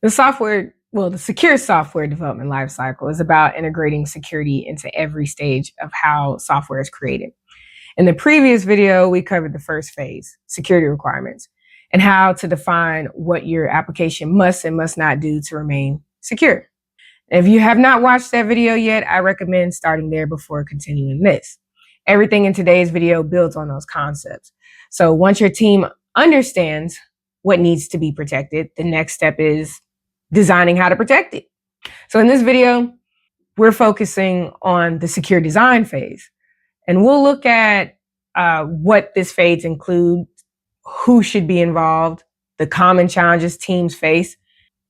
The secure software development lifecycle is about integrating security into every stage of how software is created. In the previous video, we covered the first phase, security requirements, and how to define what your application must and must not do to remain secure. If you have not watched that video yet, I recommend starting there before continuing this. Everything in today's video builds on those concepts. So once your team understands what needs to be protected, the next step is designing how to protect it. So in this video, we're focusing on the secure design phase. And we'll look at what this phase includes, who should be involved, the common challenges teams face,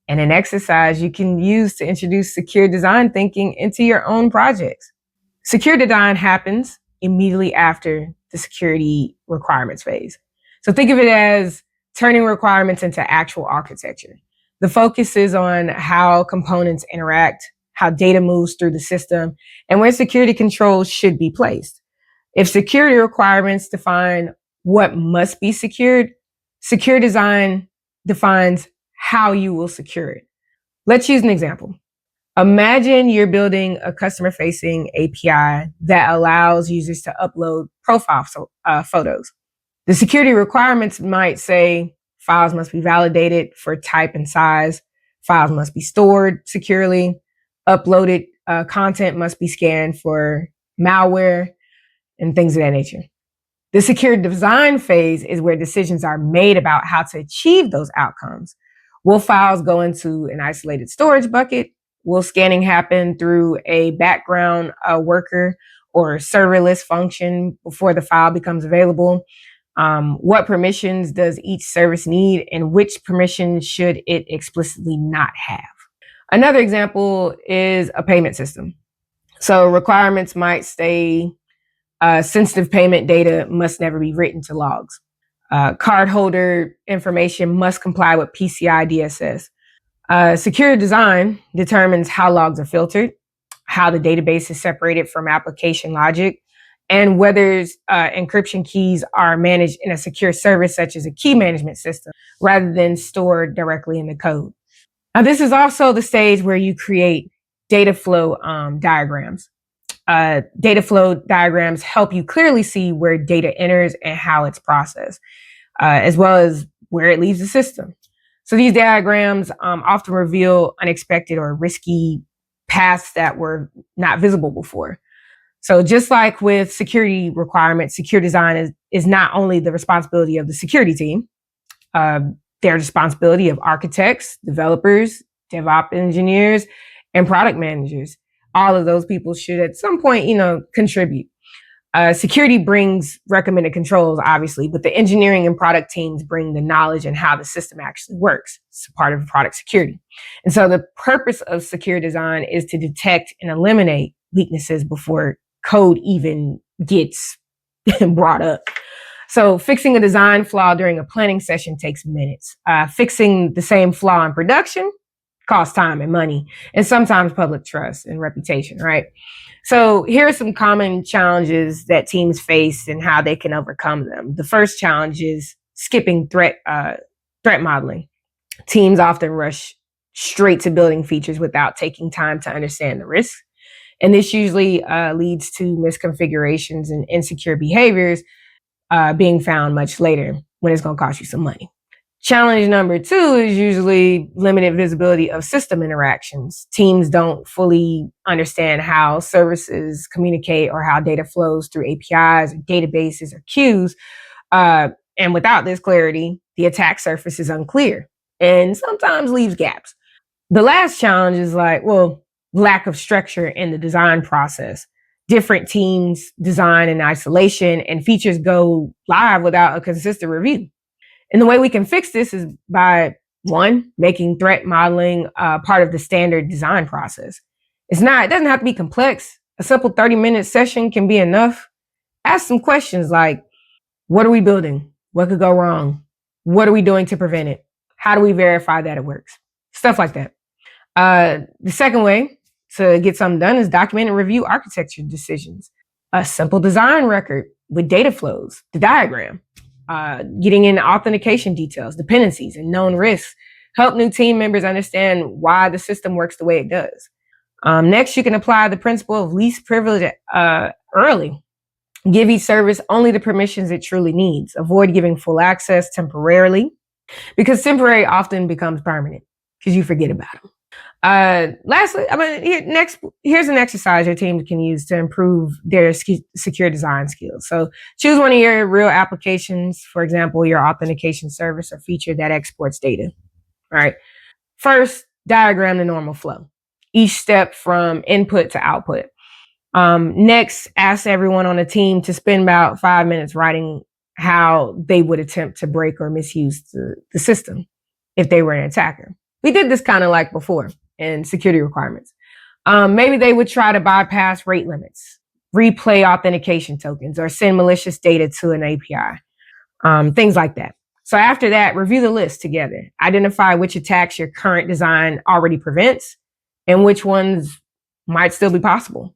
and an exercise you can use to introduce secure design thinking into your own projects. Secure design happens immediately after the security requirements phase. So think of it as turning requirements into actual architecture. The focus is on how components interact, how data moves through the system, and where security controls should be placed. If security requirements define what must be secured, secure design defines how you will secure it. Let's use an example. Imagine you're building a customer-facing API that allows users to upload profile photos. The security requirements might say files must be validated for type and size, files must be stored securely, uploaded content must be scanned for malware, and things of that nature. The secure design phase is where decisions are made about how to achieve those outcomes. Will files go into an isolated storage bucket? Will scanning happen through a background worker or serverless function before the file becomes available? What permissions does each service need, and which permissions should it explicitly not have? Another example is a payment system. So requirements might say sensitive payment data must never be written to logs. Cardholder information must comply with PCI DSS. Secure design determines how logs are filtered, how the database is separated from application logic, and whether encryption keys are managed in a secure service such as a key management system rather than stored directly in the code. Now, this is also the stage where you create data flow diagrams. Data flow diagrams help you clearly see where data enters and how it's processed, as well as where it leaves the system. So these diagrams often reveal unexpected or risky paths that were not visible before. So just like with security requirements, secure design is not only the responsibility of the security team, their responsibility of architects, developers, DevOps engineers, and product managers. All of those people should at some point, contribute. Security brings recommended controls, obviously, but the engineering and product teams bring the knowledge and how the system actually works. It's part of product security. And so the purpose of secure design is to detect and eliminate weaknesses before code even gets brought up. So fixing a design flaw during a planning session takes minutes. Fixing the same flaw in production costs time and money, and sometimes public trust and reputation, right? So here are some common challenges that teams face and how they can overcome them. The first challenge is skipping threat modeling. Teams often rush straight to building features without taking time to understand the risks. And this usually leads to misconfigurations and insecure behaviors being found much later when it's going to cost you some money. Challenge number 2 is usually limited visibility of system interactions. Teams don't fully understand how services communicate or how data flows through APIs or databases or queues. And without this clarity, the attack surface is unclear and sometimes leaves gaps. The last challenge is lack of structure in the design process. Different teams design in isolation and features go live without a consistent review. And the way we can fix this is by, 1, making threat modeling part of the standard design process. It doesn't have to be complex. A simple 30-minute session can be enough. Ask some questions like, what are we building? What could go wrong? What are we doing to prevent it? How do we verify that it works? Stuff like that. The second way to get something done is document and review architecture decisions. A simple design record with data flows, the diagram, getting in authentication details, dependencies, and known risks Help new team members understand why the system works the way it does. Next, you can apply the principle of least privilege early. Give each service only the permissions it truly needs. Avoid giving full access temporarily, because temporary often becomes permanent because you forget about them. Lastly, here's an exercise your team can use to improve their secure design skills. So choose one of your real applications, for example, your authentication service or feature that exports data. All right. First, diagram the normal flow, each step from input to output. Next, ask everyone on the team to spend about 5 minutes writing how they would attempt to break or misuse the system if they were an attacker. We did this kind of like before in security requirements. Maybe they would try to bypass rate limits, replay authentication tokens, or send malicious data to an API, things like that. So after that, review the list together. Identify which attacks your current design already prevents and which ones might still be possible.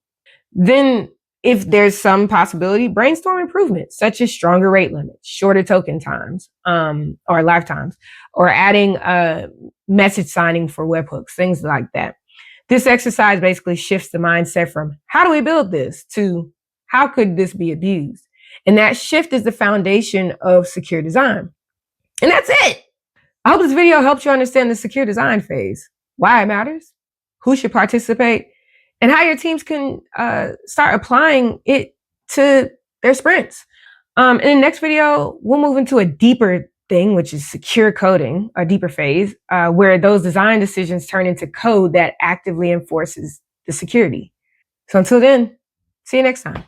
Then, if there's some possibility, brainstorm improvements such as stronger rate limits, shorter token times, or lifetimes, or adding message signing for webhooks, things like that. This exercise basically shifts the mindset from how do we build this to how could this be abused? And that shift is the foundation of secure design. And that's it. I hope this video helps you understand the secure design phase, why it matters, who should participate, and how your teams can start applying it to their sprints. In the next video, we'll move into a deeper thing, which is secure coding, a deeper phase, where those design decisions turn into code that actively enforces the security. So until then, see you next time.